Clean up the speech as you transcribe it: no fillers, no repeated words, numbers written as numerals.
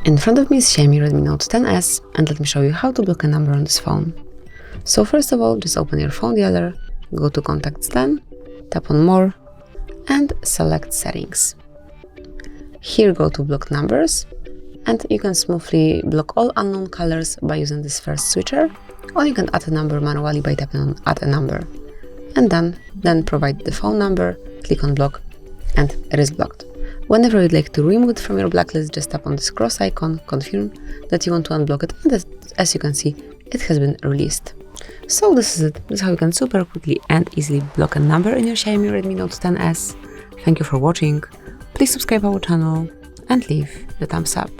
In front of me is Xiaomi Redmi Note 10s, and let me show you how to block a number on this phone. So first of all, just open your phone dialer, go to Contacts then, tap on More, and select Settings. Here go to Block Numbers, and you can smoothly block all unknown colors by using this first switcher, or you can add a number manually by tapping on Add a Number. And then provide the phone number, click on Block, and it is blocked. Whenever you'd like to remove it from your blacklist, just tap on this cross icon, confirm that you want to unblock it, and as you can see, it has been released. So this is it. This is how you can super quickly and easily block a number in your Xiaomi Redmi Note 10s. Thank you for watching. Please subscribe our channel and leave the thumbs up.